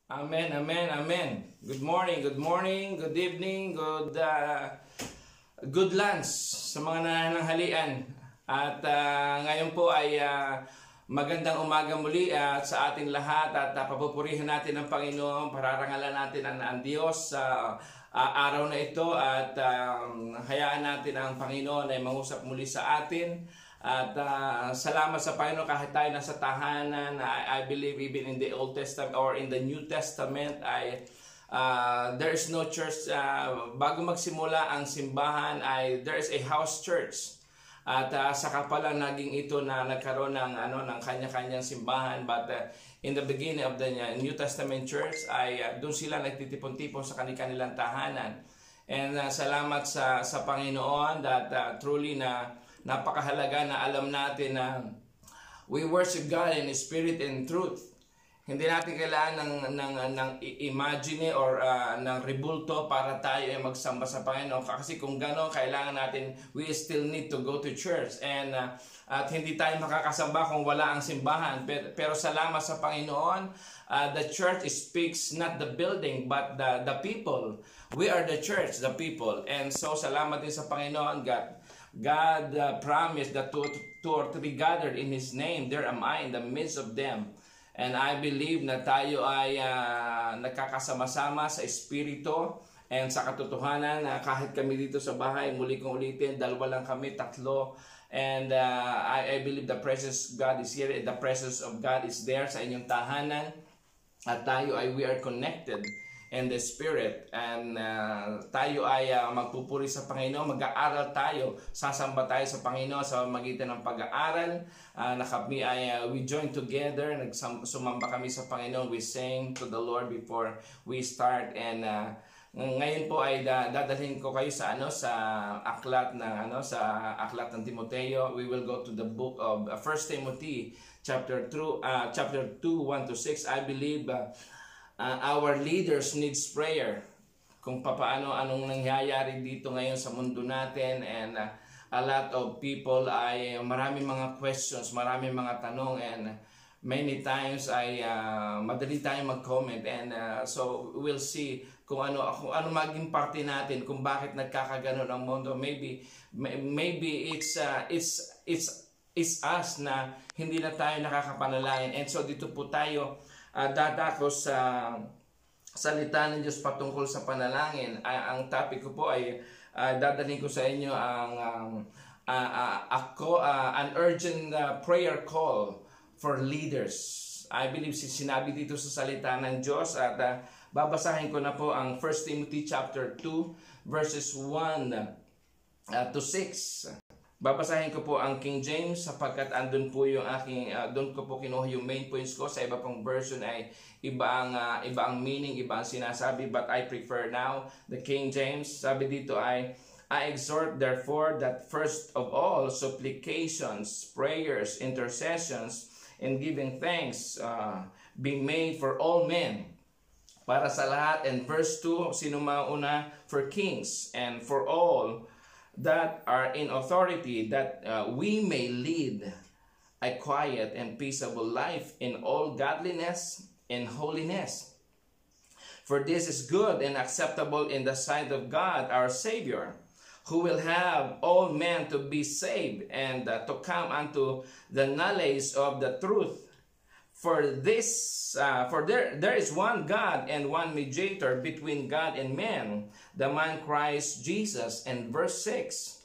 Amen, amen, amen. Good morning, good evening, good lunch sa mga nananghalian. At ngayon po ay magandang umaga muli sa ating lahat at papupurihan natin ang Panginoon, pararangalan natin ang Diyos sa araw na ito at hayaan natin ang Panginoon ay mangusap muli sa atin. At salamat sa Panginoon kahit tayo nasa tahanan. I believe even in the Old Testament or in the New Testament there is no church. Bago magsimula ang simbahan there is a house church. At saka pala naging ito na nagkaroon ng kanya-kanyang simbahan. But in the beginning of the New Testament church doon sila nagtitipon-tipon sa kanilang tahanan. And salamat sa Panginoon that truly na napakahalaga na alam natin na we worship God in spirit and truth. Hindi natin kailangan ng imagine or ng rebulto para tayo ay magsamba sa Panginoon. Kasi kung gano'n, kailangan natin, we still need to go to church. And at hindi tayo makakasamba kung wala ang simbahan. Pero salamat sa Panginoon, the church speaks not the building but the people. We are the church, the people. And so salamat din sa Panginoon, God promised that two or three gathered in His name, there am I in the midst of them. And I believe na tayo ay nagkakasama-sama sa Espiritu and sa katotohanan na kahit kami dito sa bahay, muli kong ulitin, dalawa lang kami, tatlo. And I believe the presence of God is here, the presence of God is there sa inyong tahanan. At tayo we are connected and the Spirit, and tayo ay magpupuri sa Panginoon, mag-aaral tayo, sasamba tayo sa Panginoon sa magitan ng pag-aaral. Kami we join together, sumamba kami sa Panginoon, we sing to the Lord before we start. And ngayon po ay dadalhin ko kayo sa aklat ng Timoteo. We will go to the book of 1 Timothy chapter 2 1 to 6. I believe our leaders needs prayer kung anong nangyayari dito ngayon sa mundo natin, and a lot of people ay maraming mga questions, maraming mga tanong, and many times madali tayong mag-comment, and so we'll see kung ano maging parte natin kung bakit nagkakaganon ang mundo. Maybe it's us na hindi na tayo nakakapanalangin. And so dito po tayo dadako sa salita ng Diyos patungkol sa panalangin. Ang topic ko po ay dadalhin ko sa inyo an urgent prayer call for leaders. I believe sinabi dito sa salita ng Diyos, at babasahin ko na po ang 1 Timothy chapter 2 verses 1 to 6. Babasahin ko po ang King James sapagkat andun po yung aking doon ko po kinuha yung main points ko. Sa iba pong version ay iba ang meaning, iba ang sinasabi, but I prefer now the King James. Sabi dito I exhort therefore that first of all supplications, prayers, intercessions, and giving thanks be made for all men, para sa lahat. And verse 2, sino mauna? For kings and for all that are in authority, that we may lead a quiet and peaceable life in all godliness and holiness. For this is good and acceptable in the sight of God our Savior, who will have all men to be saved and to come unto the knowledge of the truth. For there is one God and one mediator between God and men, the man Christ Jesus. And verse 6,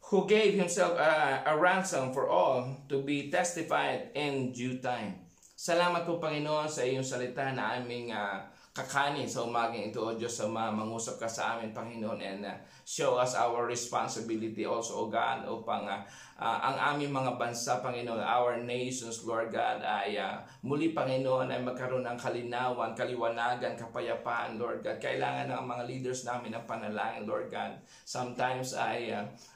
who gave himself a ransom for all, to be testified in due time. Salamat po, Panginoon, sa iyong salita na aming kakanin sa umagang ito, O Diyos, mangusap ka sa amin, Panginoon, and show us our responsibility also, O God, upang ang aming mga bansa, Panginoon, our nations, Lord God, ay muli, Panginoon, ay magkaroon ng kalinawan, kaliwanagan, kapayapaan, Lord God. Kailangan ng mga leaders namin ng panalangin, Lord God. Sometimes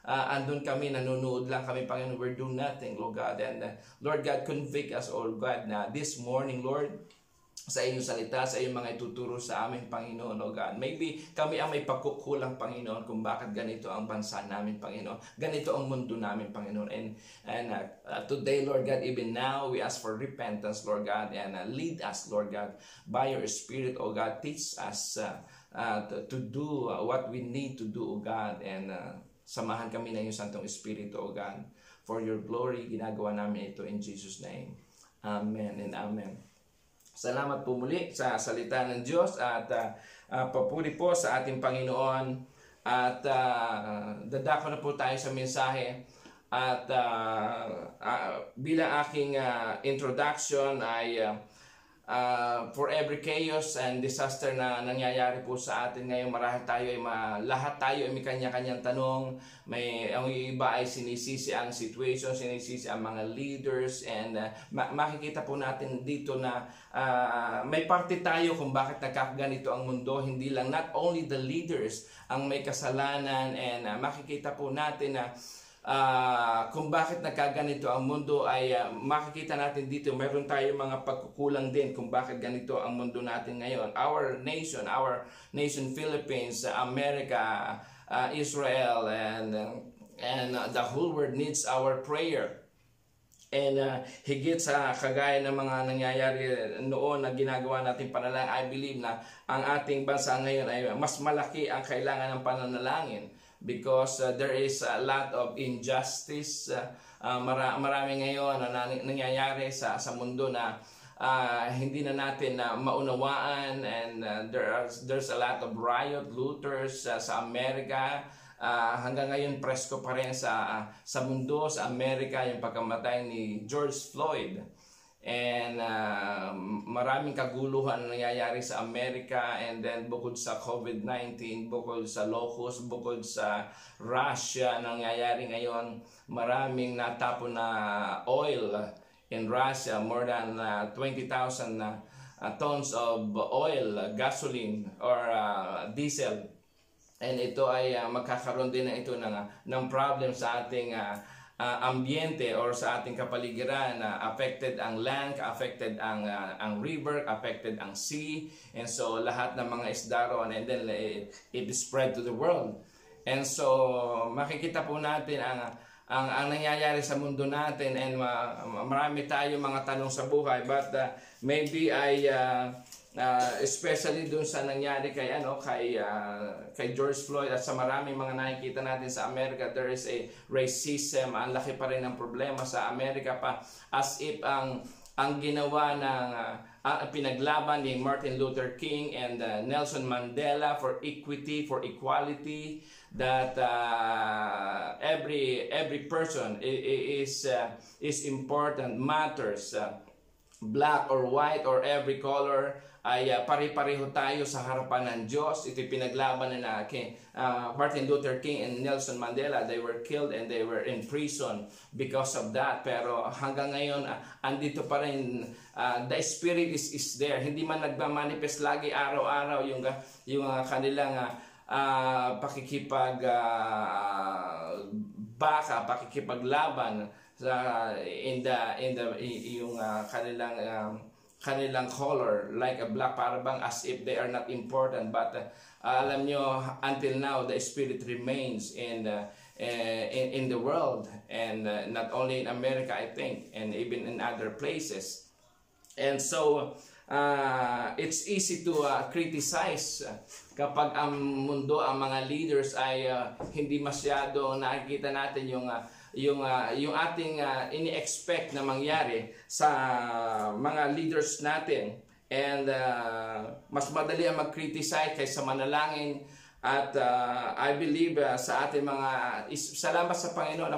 andun kami, nanonood lang kami, Panginoon, we're doing nothing, Lord God. And Lord God, convict us, Lord God, na this morning, Lord, sa inyong salita, sa iyong mga ituturo sa amin, Panginoon, O God. Maybe kami ang may pagkukulang, Panginoon, kung bakit ganito ang bansa namin, Panginoon. Ganito ang mundo namin, Panginoon. And today, Lord God, even now, we ask for repentance, Lord God, and lead us, Lord God, by your Spirit, O God. Teach us to do what we need to do, O God, and samahan kami ng iyong Santong Espiritu, O God. For your glory, ginagawa namin ito in Jesus' name. Amen and amen. Salamat po muli sa salita ng Diyos at papuri po sa ating Panginoon at dadako na po tayo sa mensahe at bilang aking introduction ay for every chaos and disaster na nangyayari po sa atin ngayon, marahil tayo ay lahat tayo ay may kanya-kanyang tanong. Ang iba ay sinisisi ang situation, sinisisi ang mga leaders, and makikita po natin dito na may parte tayo kung bakit nagkakaganito ang mundo. Hindi lang, not only the leaders ang may kasalanan, and makikita po natin na kung bakit nagkaganito ang mundo ay makikita natin dito, mayroon tayong mga pagkukulang din kung bakit ganito ang mundo natin ngayon. Our nation Philippines, America, Israel, and the whole world needs our prayer. And higit sa kagaya ng mga nangyayari noon na ginagawa natin panalangin, I believe na ang ating bansa ngayon ay mas malaki ang kailangan ng pananalangin. Because there is a lot of injustice. Marami ngayon na nangyayari sa mundo na hindi na natin maunawaan, and there's a lot of riot, looters sa Amerika. Hanggang ngayon presko pa rin sa mundo, sa Amerika, yung pagkamatay ni George Floyd. And maraming kaguluhan na nangyayari sa Amerika, and then bukod sa COVID-19, bukod sa locust, bukod sa Russia nangyayari ngayon, maraming natapon na oil in Russia, more than 20,000 tons of oil, gasoline or diesel. And ito ay magkakaroon din na ito ng problem sa ating ambiente or sa ating kapaligiran. Affected ang land, affected ang river, affected ang sea, and so lahat ng mga isda roon, and then it spread to the world. And so makikita po natin ang nangyayari sa mundo natin, and marami tayong mga tanong sa buhay, but maybe especially dun sa nangyari kay George Floyd at sa maraming mga nakikita natin sa Amerika, there is a racism. Ang laki pa rin ng problema sa Amerika pa, as if ang ginawa ng pinaglaban ni Martin Luther King and Nelson Mandela for equity, for equality, that every person is important, matters, black or white or every color, ay pare-pareho tayo sa harapan ng Diyos. Ito pinaglaban na Martin Luther King and Nelson Mandela. They were killed and they were in prison because of that. Pero hanggang ngayon, andito pa rin, the spirit is there. Hindi man nagmamanifest lagi araw-araw yung kanilang pakikipaglaban yung kanilang color, like a black, parabang as if they are not important. But alam nyo, until now the spirit remains in the world, and not only in America, I think, and even in other places. And so it's easy to criticize kapag ang mundo, ang mga leaders ay hindi masyado nakikita natin yung ating ini-expect na mangyari sa mga leaders natin, and mas madali ang mag-criticize kaysa manalangin. At I believe sa ating salamat sa Panginoon,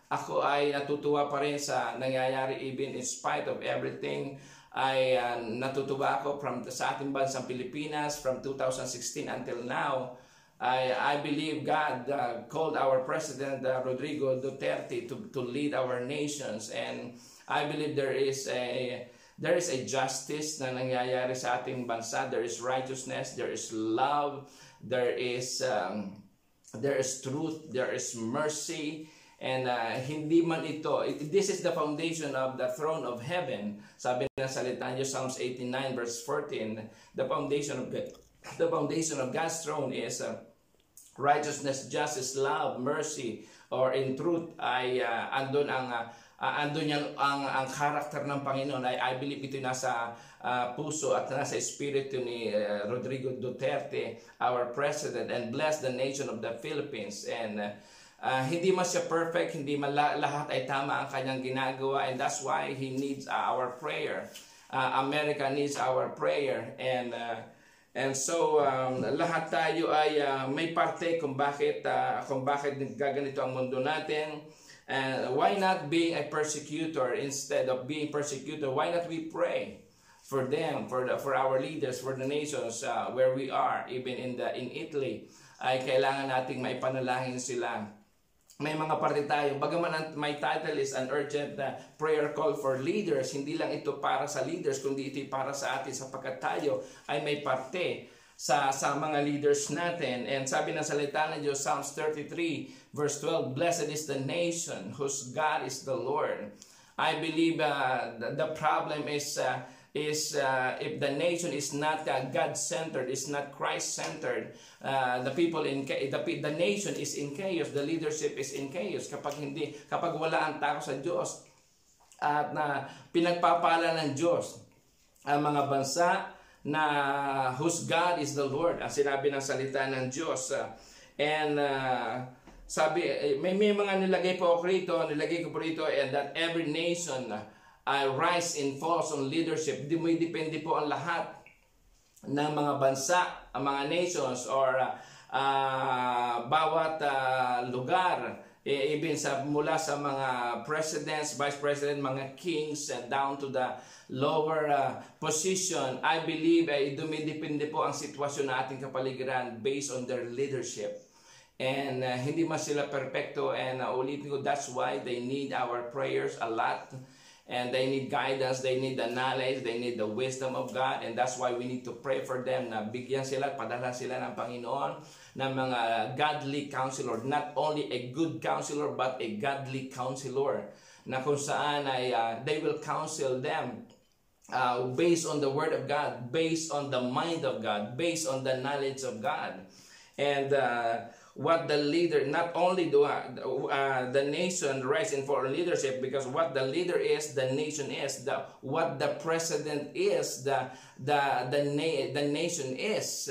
ako ay natutuwa pa rin sa nangyayari, even in spite of everything. Ay natutuwa ako sa ating bansang Pilipinas from 2016 until now. I believe God called our President Rodrigo Duterte to lead our nations, and I believe there is a justice na nangyayari sa ating bansa. There is righteousness, there is love, there is truth, there is mercy, and hindi man this is the foundation of the throne of heaven. Sabi na ng salita niyo, Psalms 89 verse 14, the foundation of God's throne is righteousness, justice, love, mercy, or in truth ay andun yan ang karakter ng Panginoon. I believe ito nasa puso at nasa espiritu ni Rodrigo Duterte, our president, and bless the nation of the Philippines. And hindi man siya perfect, hindi man lahat ay tama ang kanyang ginagawa, and that's why he needs our prayer. America needs our prayer, and so lahat tayo ay may parte kung bakit gaganito ang mundo natin. And why not being a persecutor instead of being persecutor? Why not we pray for them, for our leaders, for the nations where we are, even in Italy? Ay kailangan nating maipanalangin sila. May mga parte tayo. Bagaman my title is an urgent prayer call for leaders, hindi lang ito para sa leaders, kundi ito para sa atin sapagkat tayo ay may parte sa mga leaders natin. And sabi ng salita ng Diyos, Psalms 33 verse 12, blessed is the nation whose God is the Lord. I believe the problem is if the nation is not God-centered, is not Christ-centered, the nation is in chaos, the leadership is in chaos. Kapag wala ang tao sa Diyos at pinagpapala ng Diyos ang mga bansa na whose God is the Lord, ang sinabi ng salita ng Diyos. Sabi, may mga nilagay ko po rito, and that every nation rise and falls on leadership. Depende po ang lahat ng mga bansa, ang mga nations, or bawat lugar, even mula sa mga presidents, vice president, mga kings, and down to the lower position. I believe dumidepende po ang sitwasyon na ating kapaligiran based on their leadership. And hindi man sila perfecto, and ulitin ko, that's why they need our prayers a lot. And they need guidance, they need the knowledge, they need the wisdom of God. And that's why we need to pray for them na bigyan sila, padala sila ng Panginoon ng mga godly counselor. Not only a good counselor, but a godly counselor. Na kung saan ay they will counsel them based on the Word of God, based on the mind of God, based on the knowledge of God. And what the leader, not only do the nation rise in for leadership, because what the leader is, the nation is. What the president is, the nation is.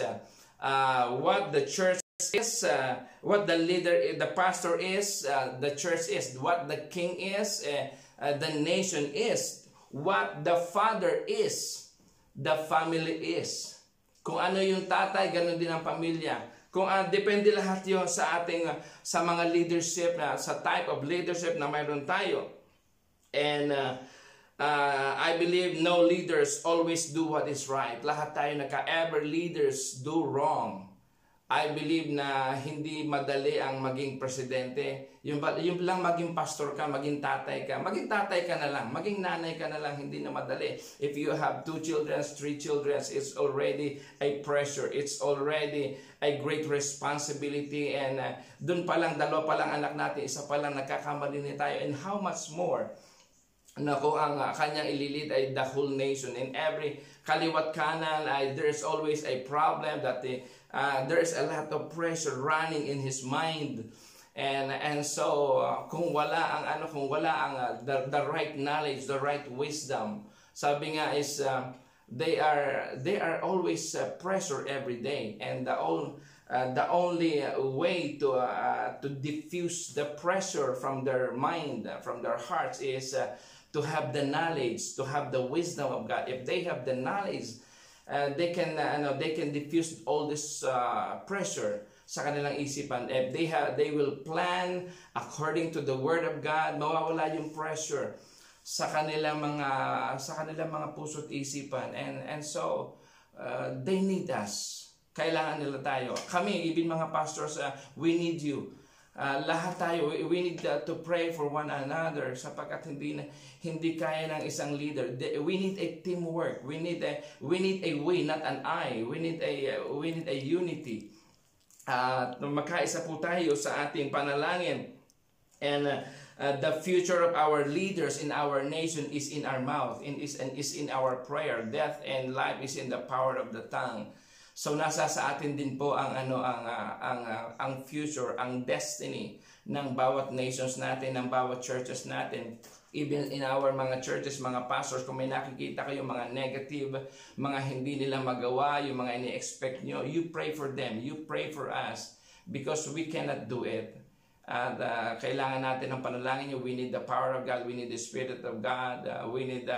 What the church is, what the leader, the pastor is, the church is. What the king is, the nation is. What the father is, the family is. Kung ano yung tatay, ganun din ang pamilya. Kung depende lahat yon sa ating sa mga leadership, sa type of leadership na mayroon tayo. And I believe no leaders always do what is right. Lahat tayo ever leaders do wrong. I believe na hindi madali ang maging presidente. Yung lang maging pastor ka, maging tatay ka na lang, maging nanay ka na lang, hindi na madali. If you have 2 children, 3 children, it's already a pressure. It's already a great responsibility. And dun pa lang, 2 pa lang anak natin, 1 pa lang nagkakamali tayo. And how much more na kung ang kanyang ililid ay the whole nation. In every kaliwat kanan, there's always a problem that there's a lot of pressure running in his mind. And so kung wala ang the right knowledge, the right wisdom, sabi nga is they are always pressure every day. And the only way to diffuse the pressure from their mind, from their hearts, is to have the knowledge, to have the wisdom of God. If they have the knowledge, they can diffuse all this pressure sa kanilang isipan. If they will plan according to the Word of God, mawawala yung pressure sa kanilang mga puso't isipan. And so they need us. Kailangan nila tayo. Kami, even mga pastors, we need you. Lahat tayo, we need to pray for one another sapagkat hindi kaya ng isang leader. We need a teamwork. We need a we, not an I. We need a unity. Magkaisa po tayo sa ating panalangin. And The future of our leaders in our nation is in our mouth, and is in our prayer. Death and life is in the power of the tongue. So nasa sa atin din po ang ang future, ang destiny ng bawat nations natin, ng bawat churches natin. Even in our mga churches, mga pastors, kung may nakikita kayo mga negative, mga hindi nila magawa, yung mga ini-expect nyo, you pray for them, you pray for us, because we cannot do it. At kailangan natin ng panalangin nyo. We need the power of God, we need the Spirit of God, we need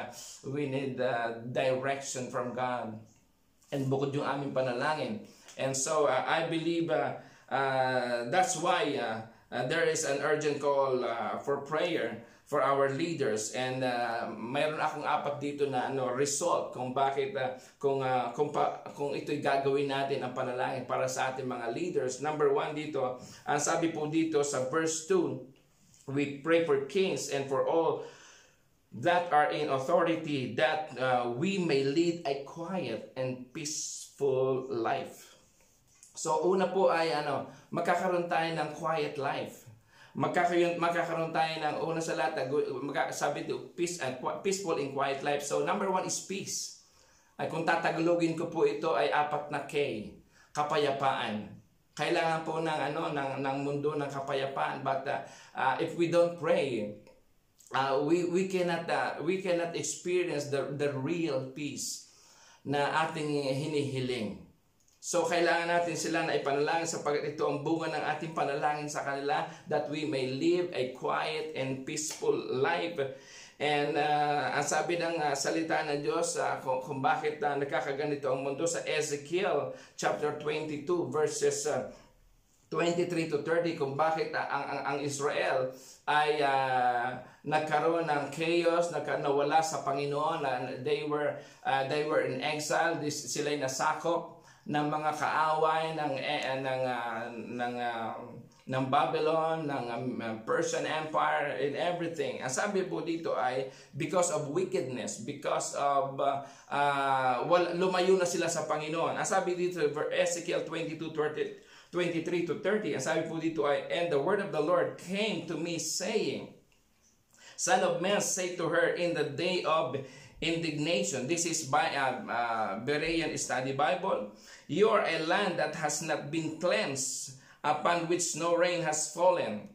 direction from God. And bukod yung aming panalangin. And so I believe that's why there is an urgent call for prayer for our leaders. And mayroon akong 4 dito na result kung bakit kung ito'y gagawin natin ang panalangin para sa ating mga leaders. Number 1 dito, ang sabi po dito sa verse 2, we pray for kings and for all that are in authority, that we may lead a quiet and peaceful life. So una po ay magkakaroon tayo ng quiet life. Magkakaroon tayo ng una sa lahat, sabi dito, peaceful and quiet life. So number 1 is peace. Ay kung tatagalogin ko po ito ay 4 na K, kapayapaan. Kailangan po ng mundo ng kapayapaan, but if we don't pray, we cannot experience the real peace na ating hinihiling. So kailangan natin sila na ipanalangin sapagkat ito ang bunga ng ating panalangin sa kanila, that we may live a quiet and peaceful life. And ang sabi ng salita ng Diyos kung bakit nagkakaganito ang mundo sa Ezekiel chapter 22 verses 23 to 30, kung bakit ang Israel ay nagkaroon ng chaos, nawala sa Panginoon. They were in exile. Sila'y nasakop ng mga kaaway ng Babylon, ng Persian Empire, and everything. Ang sabi po dito ay because of wickedness, because of lumayo na sila sa Panginoon. Ang sabi dito Ezekiel 23 to 30, ang sabi po dito ay, and the word of the Lord came to me saying, Son of man, say to her in the day of indignation. This is by Berean Study Bible. You are a land that has not been cleansed, upon which no rain has fallen.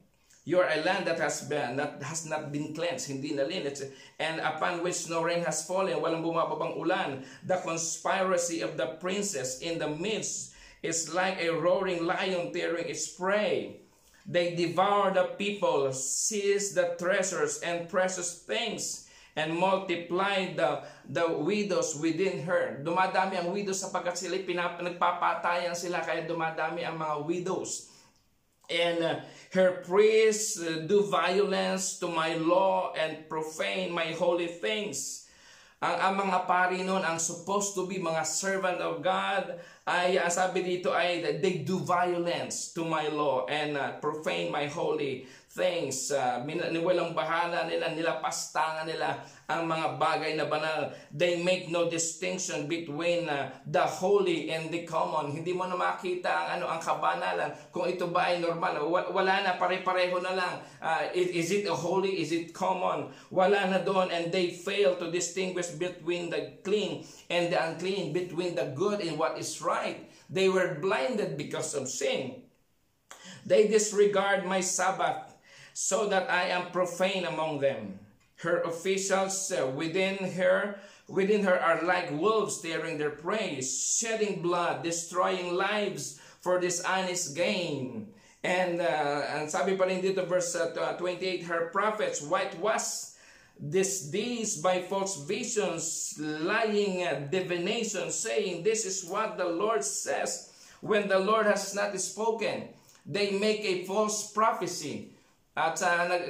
You are a land that has not been cleansed, hindi nalinis, and upon which no rain has fallen, walang bumababang ulan. The conspiracy of the princes in the midst is like a roaring lion tearing its prey. They devour the people, seize the treasures and precious things, and multiply the widows within her. Dumadami ang widows sapagkat sila nagpapatayan sila, kaya dumadami ang mga widows. And her priests do violence to my law and profane my holy things. Ang mga pari noon, ang supposed to be mga servant of God, ay sabi dito ay they do violence to my law and profane my holy things. Niwalang bahala nila, nilapastangan nila ang mga bagay na banal. They make no distinction between the holy and the common. Hindi mo na makita ang kabanalan. Kung ito ba ay normal, wala na, pare-pareho na lang. Is it holy? Is it common? Wala na doon, and they fail to distinguish between the clean and the unclean, between the good and what is right. They were blinded because of sin. They disregard my Sabbath, so that I am profane among them. Her officials within her are like wolves tearing their prey, shedding blood, destroying lives for dishonest gain. And sabi pa rin dito verse 28, her prophets whitewash this deeds by false visions, lying divination, saying, this is what the Lord says, when the Lord has not spoken. They make a false prophecy. At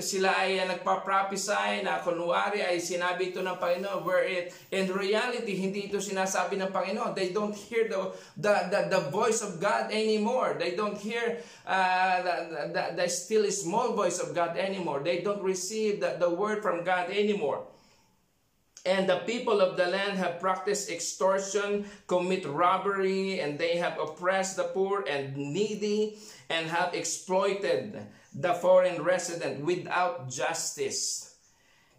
sila ay nagpa-prophesy na kunwari ay sinabi ito ng Panginoon, where in reality hindi ito sinasabi ng Panginoon. They don't hear the voice of God anymore. They don't hear the still small voice of God anymore. They don't receive the word from God anymore. And the people of the land have practiced extortion, commit robbery, and they have oppressed the poor and needy, and have exploited the foreign resident without justice.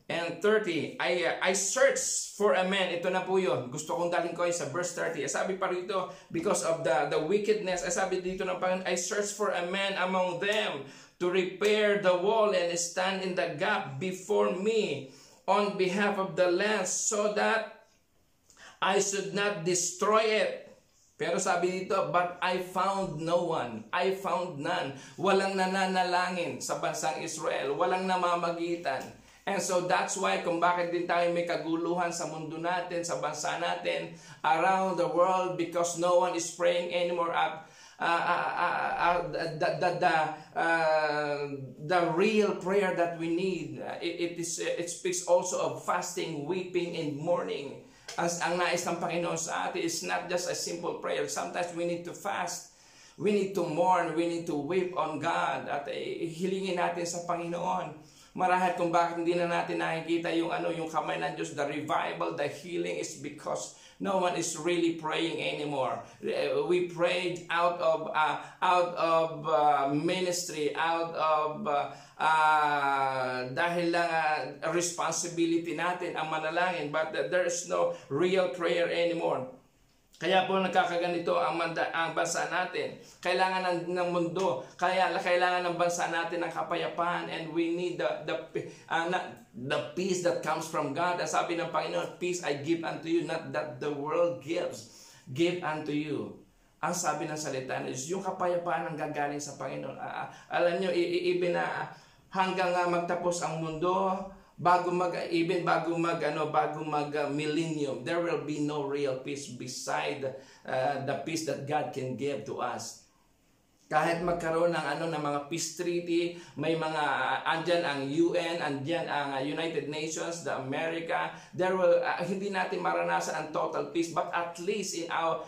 And 30, I searched for a man. Ito na po yun. Gusto kong dalhin ko sa verse 30. Sabi pa rito, because of the wickedness, sabi dito ng Panginoon, I searched for a man among them to repair the wall and stand in the gap before me on behalf of the land, so that I should not destroy it. Pero sabi dito, but I found no one. I found none. Walang nananalangin sa bansang Israel. Walang namamagitan. And so that's why kung bakit din tayo may kaguluhan sa mundo natin, sa bansa natin, around the world, because no one is praying anymore at the real prayer that we need. It speaks also of fasting, weeping, and mourning. Ang nais ng Panginoon sa atin is not just a simple prayer. Sometimes we need to fast. We need to mourn. We need to weep on God. At hilingin natin sa Panginoon. Marahil kung bakit hindi na natin nakikita yung kamay ng Diyos, the revival, the healing, is because no one is really praying anymore. We prayed out of ministry, out of dahil lang responsibility natin ang manalangin, but there is no real prayer anymore. Kaya po nagkakaganito ang bansa natin. Kailangan ng mundo. Kailangan ng bansa natin ng kapayapaan, and we need the peace that comes from God. Ang sabi ng Panginoon, peace I give unto you, not that the world gives. Give unto you. Ang sabi ng salita ng Diyos, yung kapayapaan ang gagaling sa Panginoon. Alam nyo, hanggang magtapos ang mundo, bago mag millennium, there will be no real peace beside the peace that God can give to us. Kahit magkaroon ng mga peace treaty, may mga andyan ang UN, andyan ang United Nations, the America, there will hindi natin maranasan ang total peace, but at least in our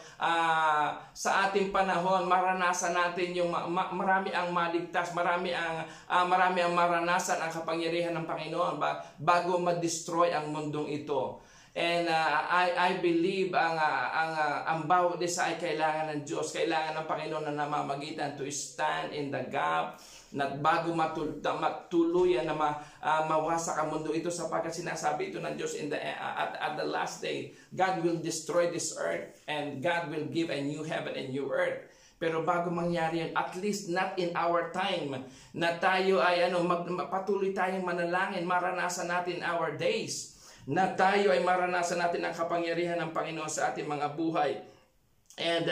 sa ating panahon maranasan natin yung marami ang maligtas, marami ang maranasan ang kapangyarihan ng Panginoon bago ma-destroy ang mundong ito. And I believe ang bawat isa ay kailangan ng Diyos, kailangan ng Panginoon na namamagitan to stand in the gap, na bago matuluyan na mawasak ang mundo ito, sapagkat sinasabi ito ng Diyos at the last day, God will destroy this earth and God will give a new heaven and new earth. Pero bago mangyari yan, at least not in our time, na tayo ay patuloy tayong manalangin, maranasan natin our days, na tayo ay maranasan natin ang kapangyarihan ng Panginoon sa ating mga buhay. And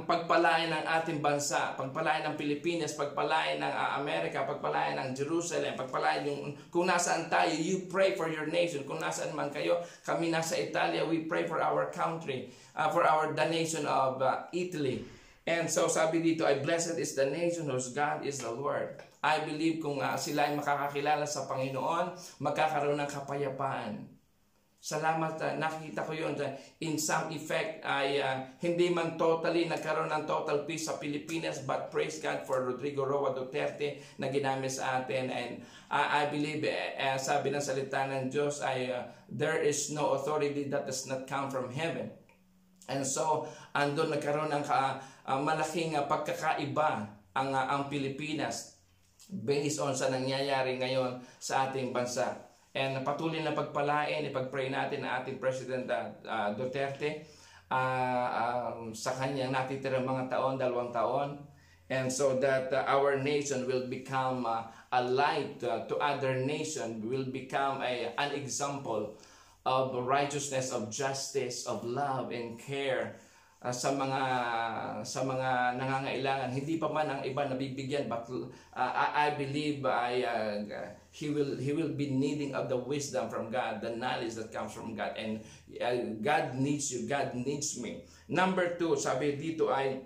pagpalain ng ating bansa, pagpalain ng Pilipinas, pagpalain ng Amerika, pagpalain ng Jerusalem, pagpalain yung kung nasaan tayo, you pray for your nation. Kung nasaan man kayo, kami nasa Italia, we pray for our country, for the nation of Italy. And so sabi dito ay, blessed is the nation whose God is the Lord. I believe kung sila ay makakakilala sa Panginoon, magkakaroon ng kapayapaan. Salamat, nakita ko yun. In some effect, ay hindi man totally nagkaroon ng total peace sa Pilipinas, but praise God for Rodrigo Roa Duterte na ginamit sa atin. And I believe, sabi ng salita ng Diyos, ay there is no authority that does not come from heaven. And so, andun nagkaroon ng malaking pagkakaiba ang Pilipinas based on sa nangyayari ngayon sa ating bansa. And patuloy na pagpalain, ipag-pray natin na ating President Duterte sa kanyang natitirang mga taon, 2 taon. And so that our nation will become a light to other nation, will become an example of righteousness, of justice, of love and care sa mga nangangailangan. Hindi pa man ang iba nabibigyan, but I believe he will be needing of the wisdom from God, the knowledge that comes from God, and God needs you, God needs me. Number 2, sabi dito ay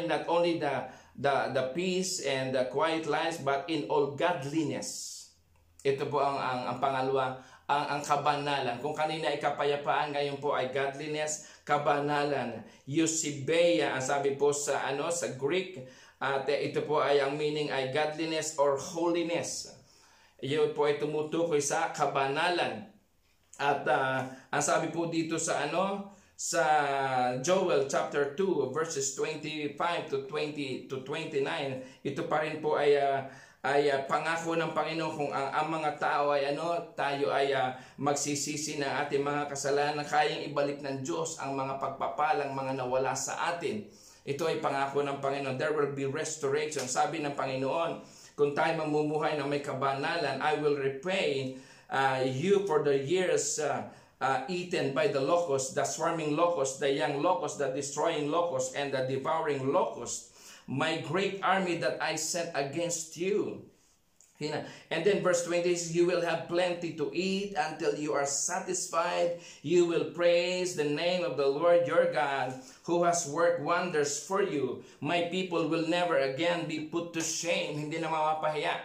not only the peace and the quiet lives, but in all godliness. Ito po ang pangalawa, ang kabanalan. Kung kanina ay kapayapaan, ngayon po ay godliness, kabanalan. Eusebeia, ang sabi po sa Greek, at ito po ay ang meaning ay godliness or holiness. Iyon po ay tumutukoy sa kabanalan. At ang sabi po dito sa sa Joel chapter 2 verses 25 to 20 to 29, ito pa rin po ay pangako ng Panginoon kung ang mga tao ay tayo ay magsisisi ng ating mga kasalanan, kayang ibalik ng Diyos ang mga pagpapalang mga nawala sa atin. Ito ay pangako ng Panginoon. There will be restoration. Sabi ng Panginoon, kung tayo mamumuhay na may kabanalan, I will repay you for the years eaten by the locust, the swarming locust, the young locust, the destroying locust, and the devouring locust, my great army that I sent against you. And then verse 20 is, you will have plenty to eat until you are satisfied. You will praise the name of the Lord your God, who has worked wonders for you. My people will never again be put to shame. Hindi na mapapahiya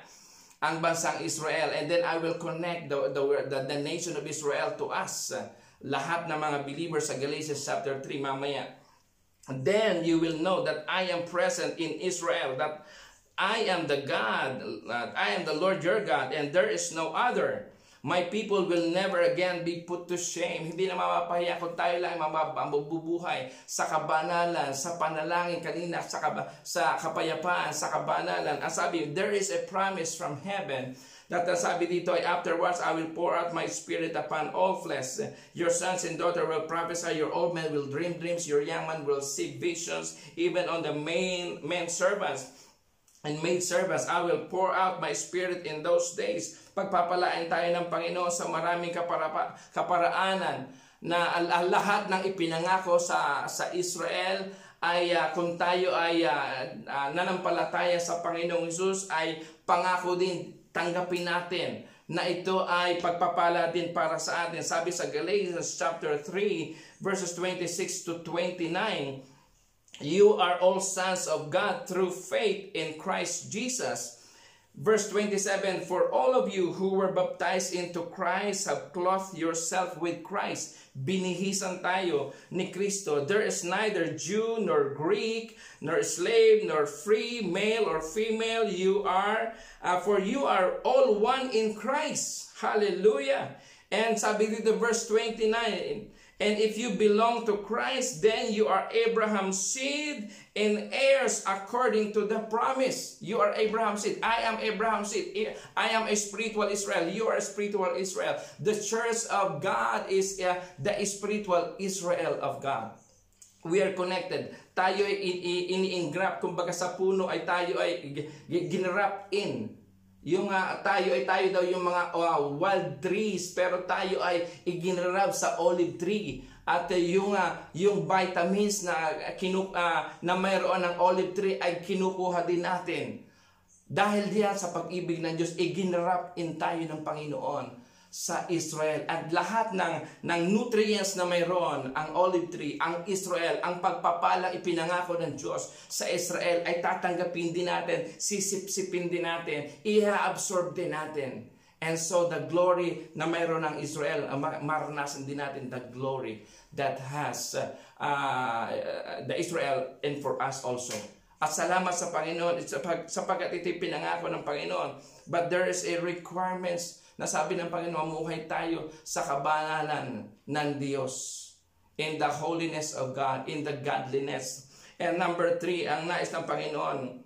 ang bansang Israel. And then I will connect the nation of Israel to us. Lahat ng mga believers sa Galatians chapter 3 mamaya. Then you will know that I am present in Israel, that I am the God, I am the Lord your God, and there is no other. My people will never again be put to shame. Hindi na mapapahiya kung tayo lang mabubuhay sa kabanalan, sa panalangin kanina, sa kapayapaan, sa kabanalan. Ang sabi, there is a promise from heaven that sabi dito ay, afterwards I will pour out my spirit upon all flesh. Your sons and daughters will prophesy, your old men will dream dreams, your young men will see visions, even on the men servants and maid servants, I will pour out my spirit in those days. Pagpapalain tayo ng Panginoon sa maraming kaparaanan na lahat ng ipinangako sa Israel ay kung tayo ay nanampalataya sa Panginoong Hesus ay pangako din, tanggapin natin na ito ay pagpapala din para sa atin. Sabi sa Galatians chapter 3 verses 26 to 29, you are all sons of God through faith in Christ Jesus. Verse 27, for all of you who were baptized into Christ have clothed yourself with Christ. Binihisan tayo ni Kristo. There is neither Jew nor Greek, nor slave nor free, male or female. You are, for you are all one in Christ. Hallelujah. And sabi dito verse 29, and if you belong to Christ, then you are Abraham's seed and heirs according to the promise. You are Abraham's seed. I am Abraham's seed. I am a spiritual Israel. You are a spiritual Israel. The church of God is the spiritual Israel of God. We are connected. Tayo ay ini-engraft. Kumbaga sa puno ay tayo ay ginrap in. Yung tayo daw yung mga wild trees, pero tayo ay iginrab sa olive tree. At yung vitamins na mayroon ng olive tree ay kinukuha din natin. Dahil diyan sa pag-ibig ng Diyos, iginrap in tayo ng Panginoon sa Israel. At lahat ng nutrients na mayroon, ang olive tree, ang Israel, ang pagpapalang ipinangako ng Diyos sa Israel ay tatanggapin din natin, sisipsipin din natin, i-absorb din natin. And so the glory na mayroon ng Israel, maranasan din natin the glory that has the Israel and for us also. At salamat sa Panginoon, sapagkat ito'y pinangako ng Panginoon. But there is a requirements na sabi ng Panginoon, mamuhay tayo sa kabanalan ng Diyos, in the holiness of God, in the godliness. And number 3, ang nais ng Panginoon,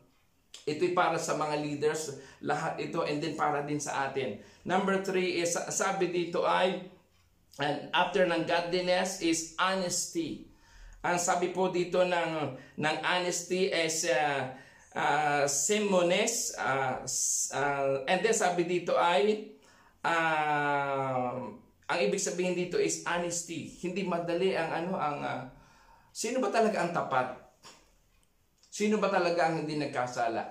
ito'y para sa mga leaders, lahat ito, and then para din sa atin. Number 3 is, sabi dito ay, and after ng godliness is honesty. Ang sabi po dito ng honesty is simones, and then sabi dito ay, ang ibig sabihin dito is honesty. Hindi madali sino ba talaga ang tapat? Sino ba talaga ang hindi nagkasala?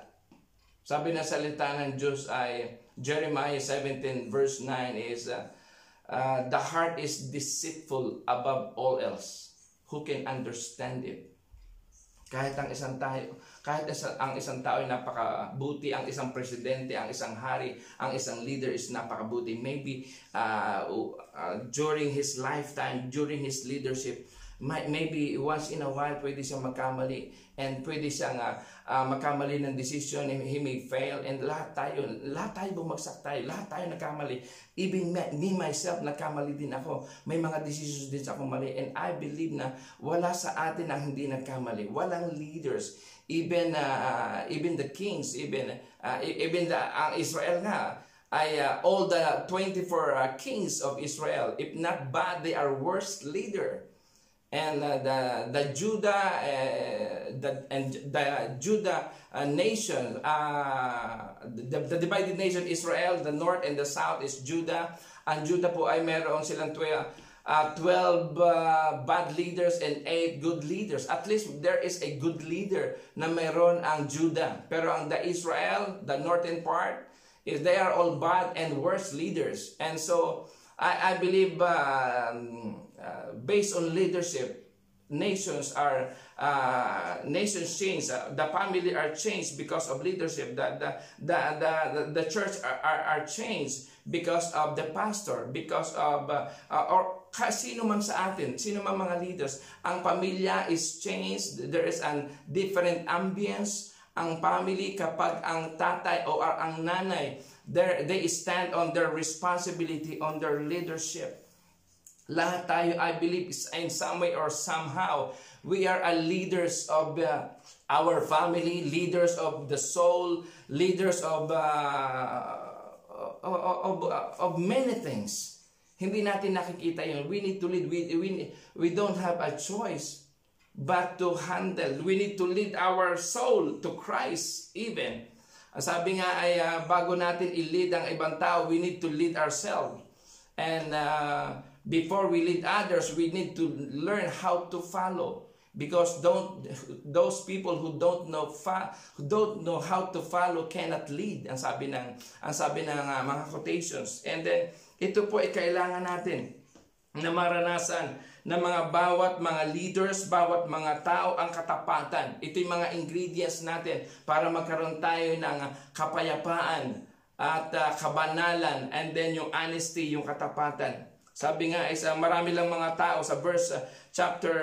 Sabi na salita ng Diyos ay Jeremiah 17 verse 9 is the heart is deceitful above all else. Who can understand it? Kahit ang isang tao ay napakabuti, ang isang presidente, ang isang hari, ang isang leader is napakabuti. Maybe during his lifetime, during his leadership, Maybe once in a while, pwede siyang magkamali. And pwede siyang magkamali ng decision. He may fail. And lahat tayo bumagsak tayo. Lahat tayo nagkamali. Even me myself, nagkamali din ako. May mga decisions din ako mali. And I believe na wala sa atin ang hindi nagkamali. Walang leaders. Even the kings, even ang Israel nga, all the 24 kings of Israel, if not bad, they are worst leader. And the Judah nation, the divided nation Israel, the north and the south is Judah. Ang Judah po ay meron silang 12 bad leaders and 8 good leaders. At least there is a good leader na meron ang Judah. Pero ang the Israel, the northern part, is they are all bad and worse leaders. And so I believe based on leadership, nations change. The family are changed because of leadership. The church are changed because of the pastor, because of or sino man sa atin, sino man mga leaders. Ang pamilya is changed. There is a different ambience. Ang family, kapag ang tatay o ang nanay, they stand on their responsibility, on their leadership. Lahat tayo, I believe, in some way or somehow, we are leaders of our family, leaders of the soul, leaders of many things. Hindi natin nakikita yun. We need to lead. We don't have a choice but to handle. We need to lead our soul to Christ even. Sabi nga ay bago natin i-lead ang ibang tao, we need to lead ourselves. And before we lead others, we need to learn how to follow. Because those people who don't know how to follow cannot lead. Ang sabi ng mga quotations. And then ito po ay kailangan natin na maranasan ng bawat mga leaders, bawat mga tao ang katapatan. Ito yung mga ingredients natin para magkaroon tayo ng kapayapaan at kabanalan, and then yung honesty, yung katapatan. Sabi nga, marami lang mga tao sa chapter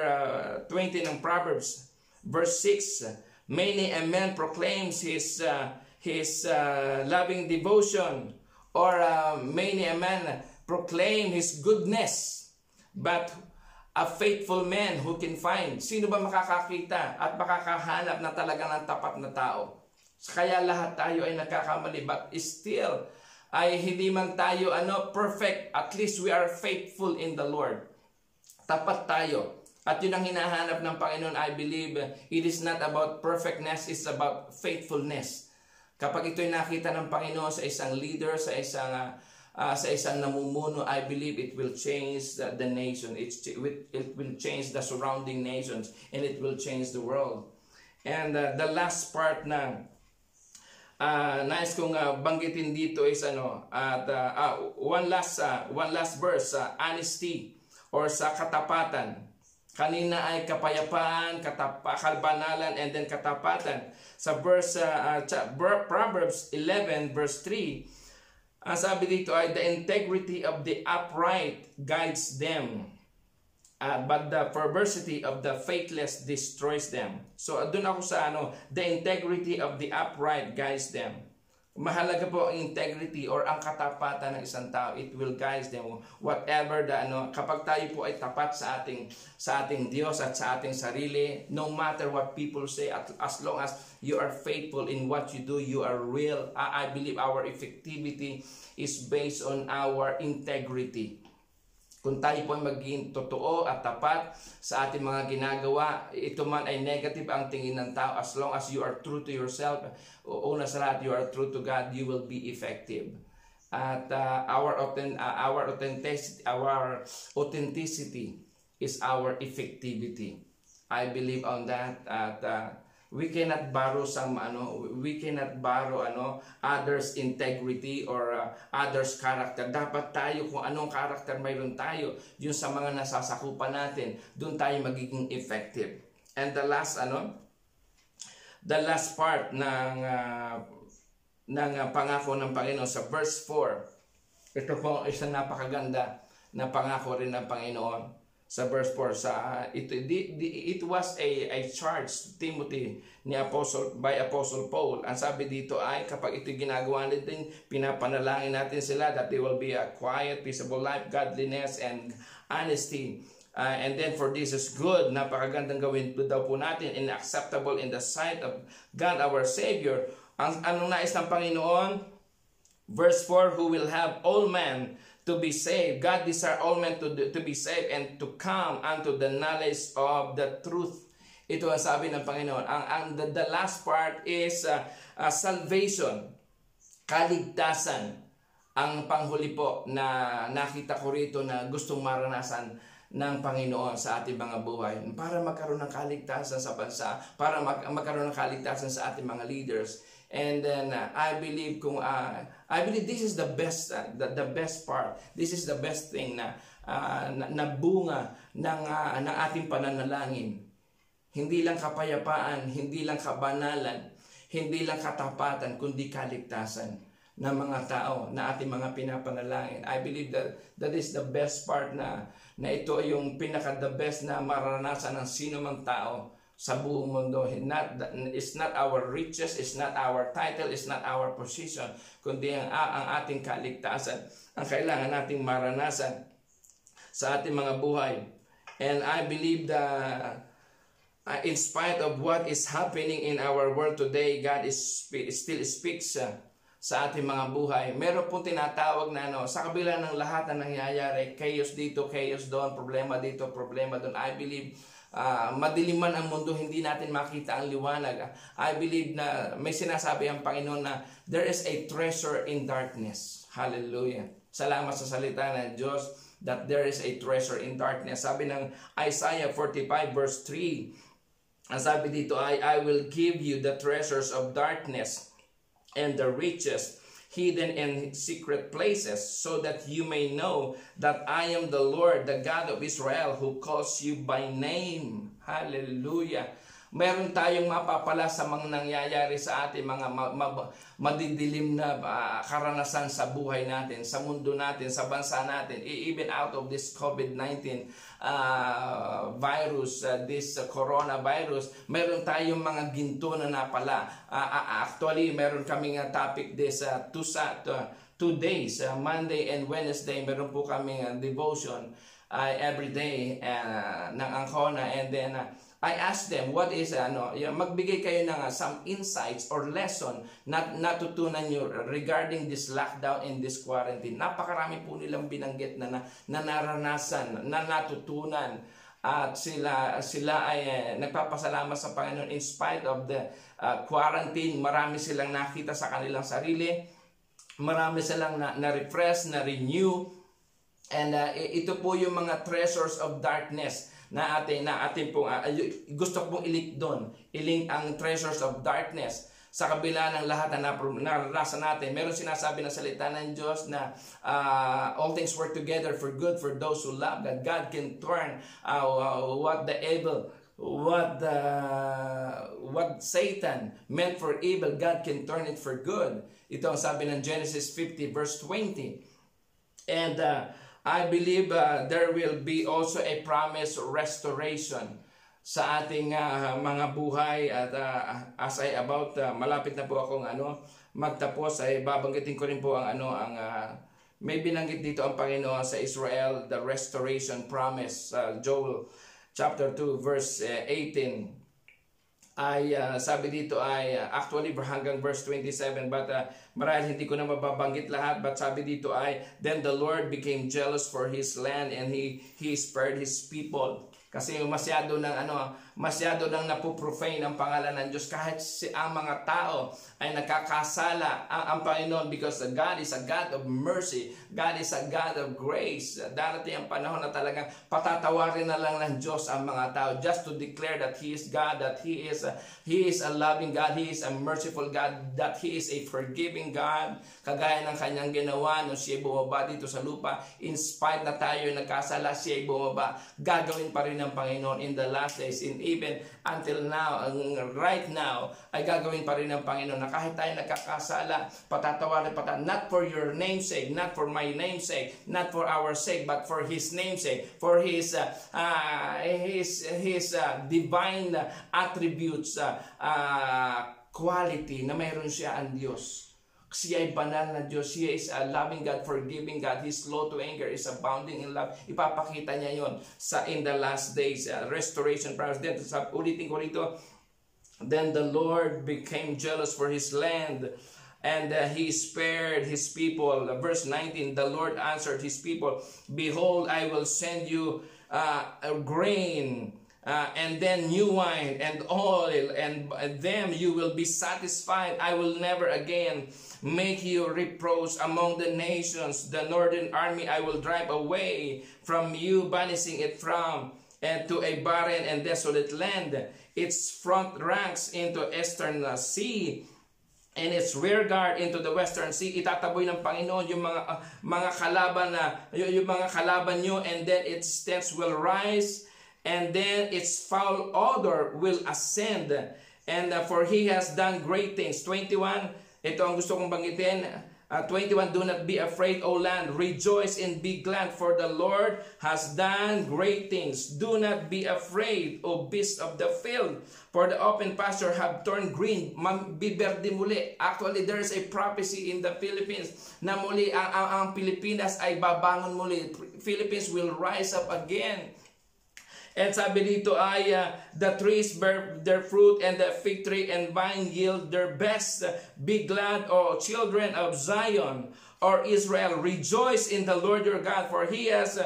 20 ng Proverbs, verse 6, many a man proclaims his loving devotion, or many a man proclaim his goodness, but a faithful man who can find. Sino ba makakakita at makakahanap na talaga ng tapat na tao? Kaya lahat tayo ay nagkakamali, but still ay hindi man tayo perfect. At least we are faithful in the Lord. Tapat tayo. At yun ang hinahanap ng Panginoon. I believe it is not about perfectness, it's about faithfulness. Kapag ito'y nakita ng Panginoon sa isang leader, sa isang namumuno, I believe it will change the nation. It will change the surrounding nations, and it will change the world. And the last part na nais kong banggitin dito is one last verse, honesty or sa katapatan. Kanina ay kapayapaan, kabanalan, and then katapatan. Sa Proverbs 11 verse 3, ang sabi dito ay, the integrity of the upright guides them, but the perversity of the faithless destroys them. So doon ako sa the integrity of the upright guides them. Mahalaga po ang integrity or ang katapatan ng isang tao. It will guide them. Whatever kapag tayo po ay tapat sa ating Diyos at sa ating sarili, no matter what people say, as long as you are faithful in what you do, you are real. I believe our effectivity is based on our integrity. Kung tayo po ay maging totoo at tapat sa ating mga ginagawa, ito man ay negative ang tingin ng tao, as long as you are true to yourself, una sa lahat, you are true to God, you will be effective. At our authenticity is our effectivity. I believe on that. At we cannot borrow others integrity or others character. Dapat tayo kung anong character mayroon tayo, yung sa mga nasasakupan natin, doon tayo magiging effective. And the last part ng pangako ng Panginoon sa verse 4. Ito po isang napakaganda na pangako rin ng Panginoon. sa verse 4 it was a charge to Timothy ni Apostle Paul. Ang sabi dito ay kapag ito ginagawa natin, pinapanalangin natin sila that they will be a quiet, peaceable life, godliness, and honesty. And then for this is good, napakagandang gawin daw po natin, and acceptable in the sight of God our Savior. Anong nais ng Panginoon? Verse 4, who will have all men to be saved. God desires all men to be saved and to come unto the knowledge of the truth. Ito ang sabi ng Panginoon. The last part is salvation, kaligtasan. Ang panghuli po na nakita ko rito na gustong maranasan ng Panginoon sa ating mga buhay para magkaroon ng kaligtasan sa bansa, para magkaroon ng kaligtasan sa ating mga leaders. And then I believe this is the best the best part. This is the best thing na bunga ng ating pananalangin. Hindi lang kapayapaan, hindi lang kabanalan, hindi lang katapatan, kundi kaligtasan ng mga tao na ating mga pinapanalangin. I believe that is the best part na ito yung pinaka the best na maranasan ng sino mang tao sa buong mundo. It's not our riches, it's not our title, it's not our position, kundi ang ating kaligtasan ang kailangan nating maranasan sa ating mga buhay. And I believe that in spite of what is happening in our world today, God still speaks sa ating mga buhay. Meron pong tinatawag na sa kabila ng lahat na nangyayari, chaos dito, chaos doon, problema dito, problema doon. I believe madilim man ang mundo, hindi natin makita ang liwanag. I believe na may sinasabi ang Panginoon na there is a treasure in darkness. Hallelujah. Salamat sa salita ng Diyos that there is a treasure in darkness. Sabi ng Isaiah 45 verse 3, ang sabi dito ay, I will give you the treasures of darkness and the riches hidden in secret places, so that you may know that I am the Lord, the God of Israel, who calls you by name. Hallelujah. Meron tayong mapapala sa mga nangyayari sa ating mga madidilim na karanasan sa buhay natin, sa mundo natin, sa bansa natin, even out of this COVID-19 virus, this coronavirus, meron tayong mga ginto na napala. Actually, meron kaming topic this 2 days, Monday and Wednesday, meron po kaming devotion every day ng Ancona. And then I asked them, what is, magbigay kayo ng some insights or lesson na natutunan nyo regarding this lockdown and this quarantine. Napakarami po nilang binanggit na naranasan, na natutunan. At sila ay nagpapasalamat sa Panginoon in spite of the quarantine. Marami silang nakita sa kanilang sarili. Marami silang na-refresh, na-renew. And ito po yung mga treasures of darkness na atin pong gusto kong ilik doon. Iling ang treasures of darkness. Sa kabila ng lahat na naranasan natin, meron sinasabi na salita ng Diyos na all things work together for good for those who love God. God can turn what Satan meant for evil, God can turn it for good. Ito ang sabi ng Genesis 50 verse 20. And I believe there will be also a promised restoration sa ating mga buhay. At as I malapit na po akong magtapos, ay babanggitin ko rin po ang may binanggit dito ang Panginoon sa Israel, the restoration promise. Joel chapter 2 verse 18 ay sabi dito ay actually hanggang verse 27, but marahil hindi ko na mababanggit lahat, but sabi dito ay, then the Lord became jealous for his land and he spared his people. Kasi masyado nang napoprofane ang pangalan ng Diyos, kahit ang mga tao ay nakakasala ang Panginoon, because God is a God of mercy, God is a God of grace. Darating ang panahon na talagang patatawarin na lang ng Diyos ang mga tao just to declare that He is God, that He is a loving God, He is a merciful God, that He is a forgiving living God, kagaya ng kanyang ginawa nung siya bumaba dito sa lupa. In spite na tayo nagkasala, siya bumaba. Gagawin pa rin ng Panginoon in the last days, and even until now, right now, ay gagawin pa rin ng Panginoon na kahit tayo nagkakasala, patatawarin pa tayo, not for your namesake, not for my namesake, not for our sake, but for His namesake, for His divine attributes, quality na mayroon siya ang Diyos. Siya ay banal na Diyos. Siya is a loving God, forgiving God. He's slow to anger, is abounding in love. Ipapakita niya yon sa in the last days, restoration prayers. Then, ulitin ko rito, then the Lord became jealous for His land, and He spared His people. Verse 19, the Lord answered His people, behold, I will send you grain, and then new wine and oil, and them you will be satisfied. I will never again make you reproach among the nations. The northern army I will drive away from you, banishing it from and to a barren and desolate land, its front ranks into eastern sea, and its rear guard into the western sea. Itataboy ng Panginoon yung mga kalaban na yung mga kalaban nyo, and then its tents will rise, and then its foul odor will ascend, and for He has done great things. 21, ito ang gusto kong banggitin. 21, do not be afraid, O land, rejoice and be glad, for the Lord has done great things. Do not be afraid, O beasts of the field, for the open pasture have turned green. Biberde muli. Actually, there is a prophecy in the Philippines na muli ang Pilipinas ay babangon muli. Philippines will rise up again. And sabi dito ay, the trees bear their fruit, and the fig tree and vine yield their best. Be glad, O children of Zion, or Israel. Rejoice in the Lord your God, for He has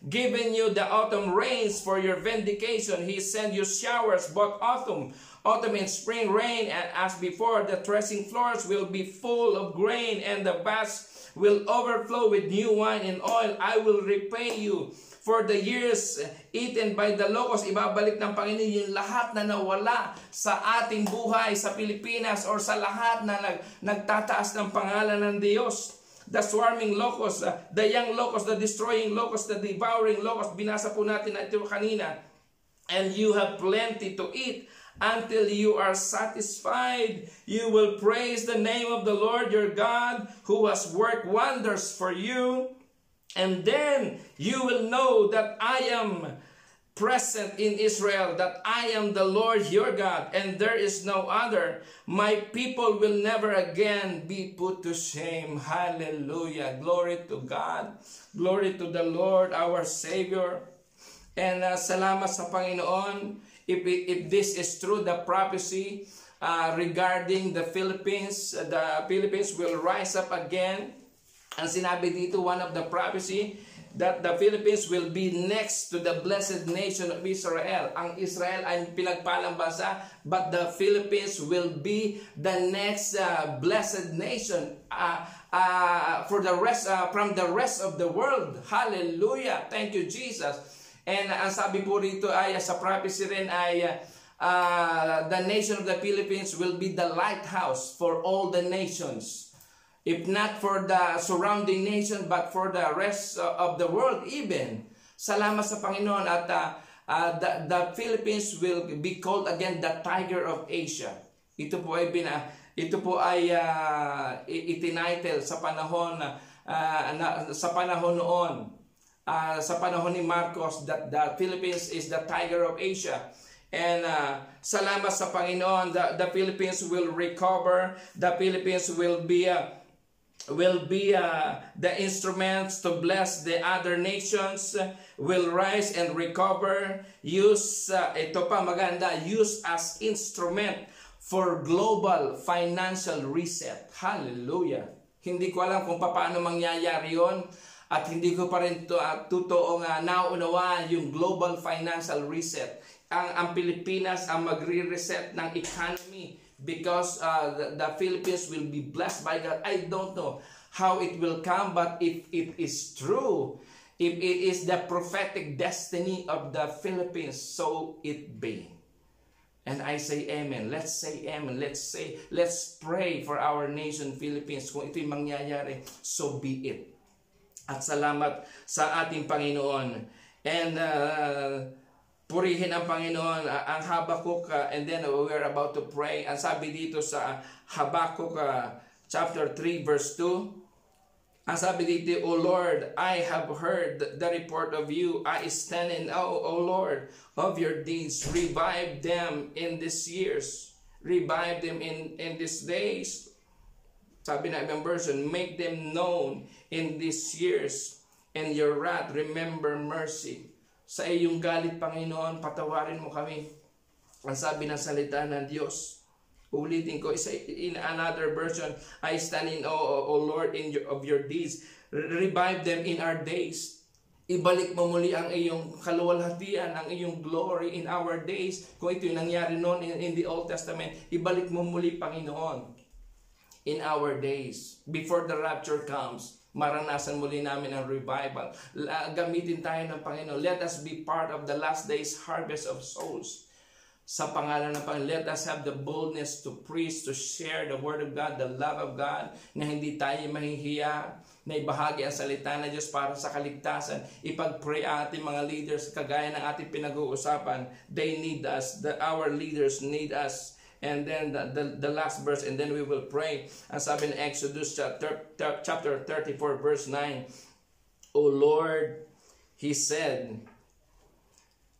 given you the autumn rains for your vindication. He sent you showers, both autumn and spring rain, and as before, the threshing floors will be full of grain, and the vats will overflow with new wine and oil. I will repay you for the years eaten by the locusts. Ibabalik ng Panginoon yung lahat na nawala sa ating buhay sa Pilipinas, or sa lahat na nagtataas ng pangalan ng Diyos. The swarming locust, the young locust, the destroying locust, the devouring locust. Binasa po natin na ito kanina. And you have plenty to eat until you are satisfied. You will praise the name of the Lord your God, who has worked wonders for you. And then you will know that I am present in Israel, that I am the Lord your God, and there is no other. My people will never again be put to shame. Hallelujah. Glory to God. Glory to the Lord, our Savior. And salamat sa Panginoon. If this is true, the prophecy regarding the Philippines will rise up again. Ang sinabi dito, one of the prophecy, that the Philippines will be next to the blessed nation of Israel. Ang Israel ay pinagpalang bansa, but the Philippines will be the next blessed nation for the rest from the rest of the world. Hallelujah! Thank you, Jesus. And ang sabi po rito ay sa prophecy rin ay the nation of the Philippines will be the lighthouse for all the nations. If not for the surrounding nation, but for the rest of the world even. Salamat sa Panginoon. At the Philippines will be called again the Tiger of Asia. Ito po ay itinitle sa panahon noon, sa panahon ni Marcos, that the Philippines is the Tiger of Asia. And salamat sa Panginoon. The Philippines will recover. The Philippines will be the instruments to bless the other nations, will rise and recover, use as instrument for global financial reset. Hallelujah! Hindi ko alam kung paano mangyayari yon, at hindi ko pa rin totoong naunawaan yung global financial reset. Ang Pilipinas ang magre-reset ng economy, because the Philippines will be blessed by God. I don't know how it will come, but if it is true, if it is the prophetic destiny of the Philippines, so it be. And I say amen. Let's say amen. Let's pray for our nation, Philippines. Kung ito'y mangyayari, so be it. At salamat sa ating Panginoon. And purihin ang Panginoon. Ang Habakkuk, and then we're about to pray. Ang sabi dito sa Habakkuk chapter 3 verse 2, ang sabi dito, O Lord, I have heard the report of you. I stand in awe, O Lord, of your deeds. Revive them in these years. Revive them in these days. Sabi na ibang version, make them known in these years. And your wrath, remember mercy. Sa iyong galit, Panginoon, patawarin mo kami. Ang sabi ng salita ng Diyos. Ulitin ko, in another version, I stand in awe, O Lord, of your deeds. Revive them in our days. Ibalik mo muli ang iyong kaluwalhatian, ang iyong glory in our days. Kung ito yung nangyari noon in the Old Testament, ibalik mo muli, Panginoon, in our days. Before the rapture comes, maranasan muli namin ang revival. Gamitin tayo ng Panginoon. Let us be part of the last days harvest of souls. Sa pangalan ng Panginoon, let us have the boldness to preach, to share the Word of God, the love of God, na hindi tayo mahihiya, na ibahagi ang salita ng Diyos para sa kaligtasan. Ipag-pray ating mga leaders, kagaya ng ating pinag-uusapan. They need us, our leaders need us. And then the last verse, and then we will pray. Ang sabi ng Exodus chapter 34 verse 9, O Lord, He said,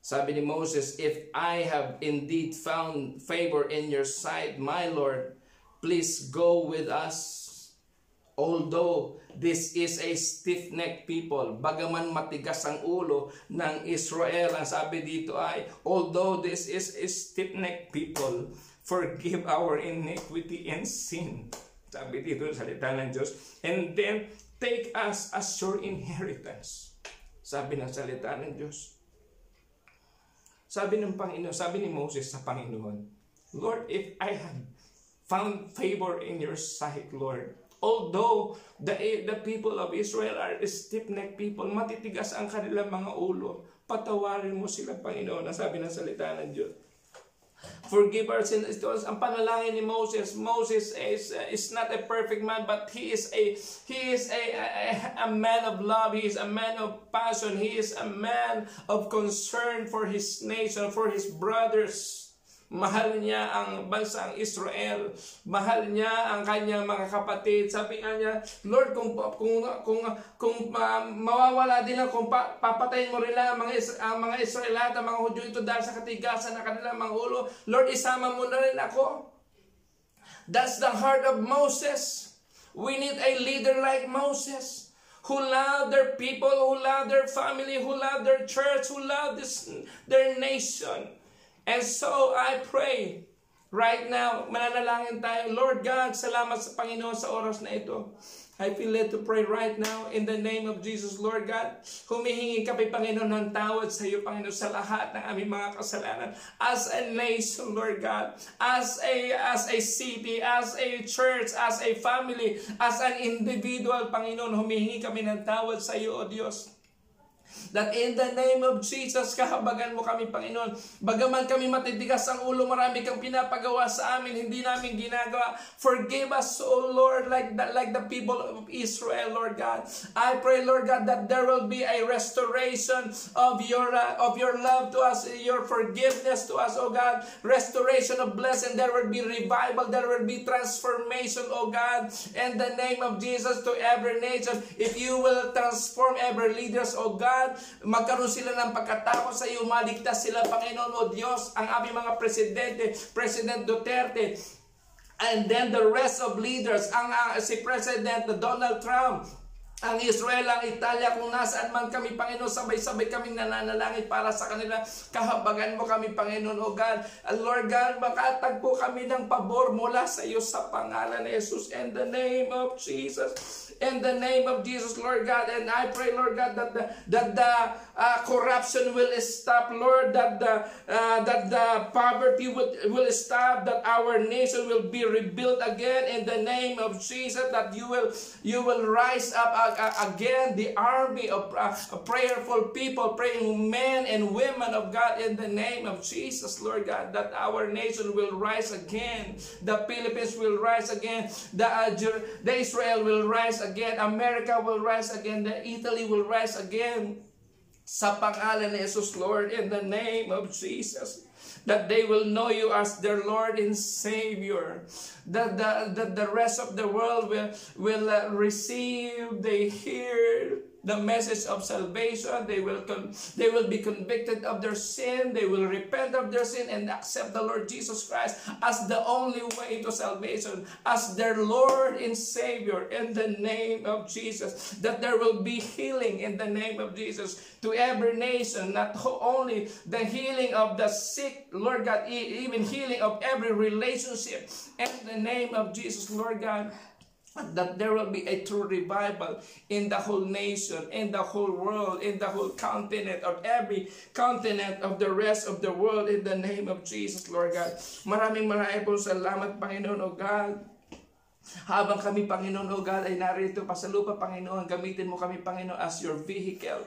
sabi ni Moses, if I have indeed found favor in your sight, my Lord, please go with us. Although this is a stiff-necked people, bagaman matigas ang ulo ng Israel, ang sabi dito ay, although this is a stiff-necked people, forgive our iniquity and sin. Sabi dito sa salita ng Diyos. And then, take us as your inheritance. Sabi ng salita ng Diyos. Sabi ng Panginoon, sabi ni Moses sa Panginoon, Lord, if I have found favor in your sight, Lord, although the people of Israel are stiff-necked people, matitigas ang kanilang mga ulo, patawarin mo sila, Panginoon, ang sabi ng salita ng Diyos. Forgive our sins. Ito ang panalangin ni Moses. Moses is not a perfect man, but he is a man of love. He is a man of passion. He is a man of concern for his nation, for his brothers. Mahal niya ang bansang Israel. Mahal niya ang kanyang mga kapatid. Sabi nga niya, Lord, kung mawawala din lang, kung papatayin mo rin lang ang mga Israelita, mga Hudyo ito dahil sa katigasan ng kanilang mga ulo, Lord, isama mo na rin ako. That's the heart of Moses. We need a leader like Moses, who love their people, who love their family, who love their church, who love their nation. And so I pray right now, mananalangin tayo. Lord God, salamat sa Panginoon sa oras na ito. I feel led to pray right now in the name of Jesus, Lord God. Humihingi kami, Panginoon, ng tawad sa iyo, Panginoon, sa lahat ng aming mga kasalanan. As a nation, Lord God, as a city, as a church, as a family, as an individual, Panginoon, humihingi kami ng tawad sa iyo, O Diyos. That in the name of Jesus, kahabagan mo kami, Panginoon. Bagaman kami matitigas ang ulo, marami kang pinapagawa sa amin, hindi namin ginagawa. Forgive us, O Lord, like the people of Israel, Lord God. I pray, Lord God, that there will be a restoration of your love to us, your forgiveness to us, O God. Restoration of blessing. There will be revival. There will be transformation, O God. In the name of Jesus, to every nation. If you will transform every leaders, O God, magkaroon sila ng pagkatakot sa iyo, maligtas sila, Panginoon, O Diyos, ang aming mga presidente, President Duterte, and then the rest of leaders, si President Donald Trump, ang Israel, ang Italia, kung nasaan man kami, Panginoon, sabay-sabay kaming nananalangin para sa kanila. Kahabagan mo kami, Panginoon, O God. Lord God, makatagpo kami ng pabor mula sa iyo sa pangalan ni Jesus. In the name of Jesus. In the name of Jesus, Lord God. And I pray, Lord God, that the corruption will stop, Lord, that the poverty will stop, that our nation will be rebuilt again in the name of Jesus, that you will rise up again the army of prayerful people, praying men and women of God in the name of Jesus, Lord God, that our nation will rise again. The Philippines will rise again. The Israel will rise again. America will rise again. The Italy will rise again. Sa pangalan ni Jesus, Lord, in the name of Jesus, that they will know you as their Lord and Savior. That the rest of the world will receive, they hear the message of salvation. They will be convicted of their sin. They will repent of their sin and accept the Lord Jesus Christ as the only way to salvation, as their Lord and Savior, in the name of Jesus. That there will be healing in the name of Jesus to every nation, not only the healing of the sick, Lord God, even healing of every relationship in the name of Jesus, Lord God. That there will be a true revival in the whole nation, in the whole world, in the whole continent, or every continent of the rest of the world, in the name of Jesus, Lord God. Maraming po salamat, Panginoon, O God. Habang kami, Panginoon, O God, ay narito pa sa lupa, Panginoon, gamitin mo kami, Panginoon, as your vehicle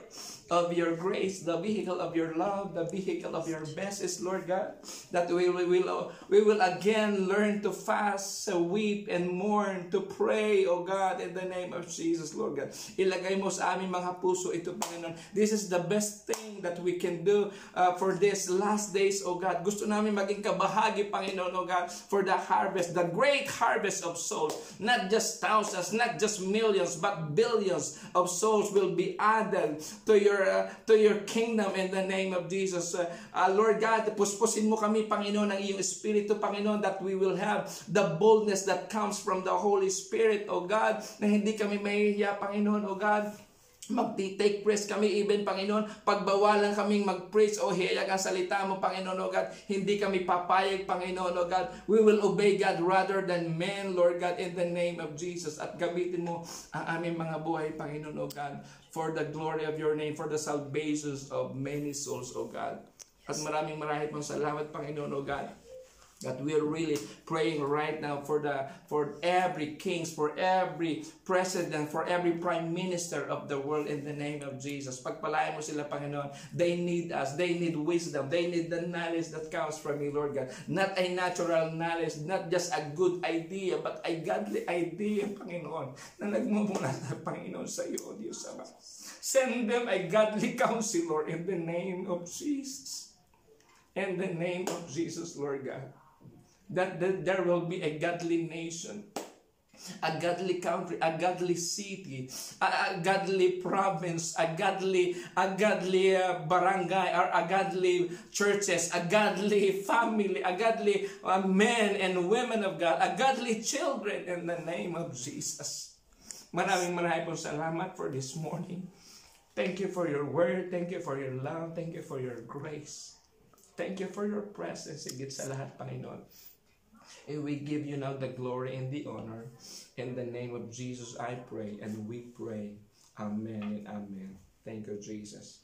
of your grace, the vehicle of your love, the vehicle of your message, Lord God, that we will again learn to fast, weep, and mourn, to pray, O God, in the name of Jesus, Lord God. Ilagay mo sa aming mga puso ito, Panginoon. This is the best thing that we can do for these last days, O God. Gusto namin maging kabahagi, Panginoon, O God, for the harvest, the great harvest of souls. Not just thousands, not just millions, but billions of souls will be added to your kingdom in the name of Jesus. Lord God, puspusin mo kami, Panginoon, ng iyong Espiritu, Panginoon, that we will have the boldness that comes from the Holy Spirit, O God, na hindi kami mahihiya, Panginoon, O God. Mag-take praise kami, even, Panginoon, pagbawalan kaming mag-praise o hiyayag ang salita mo, Panginoon, O God, hindi kami papayag, Panginoon, O God. We will obey God rather than men, Lord God, in the name of Jesus. At gamitin mo ang aming mga buhay, Panginoon, O God, for the glory of your name, for the salvations of many souls, O God. At maraming pong salamat, Panginoon, O God, that we are really praying right now for every kings, for every president, for every prime minister of the world, in the name of Jesus. Pagpalain mo sila, Panginoon. They need us. They need wisdom. They need the knowledge that comes from you, Lord God. Not a natural knowledge, not just a good idea, but a godly idea, Panginoon, na nagmumula sa Panginoon sa iyo, Diyos Ama. Send them a godly counselor in the name of Jesus. In the name of Jesus, Lord God. That there will be a godly nation, a godly country, a godly city, a godly province, a godly barangay, or a godly churches, a godly family, a godly men and women of God, a godly children, in the name of Jesus. Maraming pong salamat for this morning. Thank you for your word. Thank you for your love. Thank you for your grace. Thank you for your presence. Higit sa lahat, Panginoon. And we give you now the glory and the honor. In the name of Jesus, I pray and we pray. Amen and amen. Thank you, Jesus.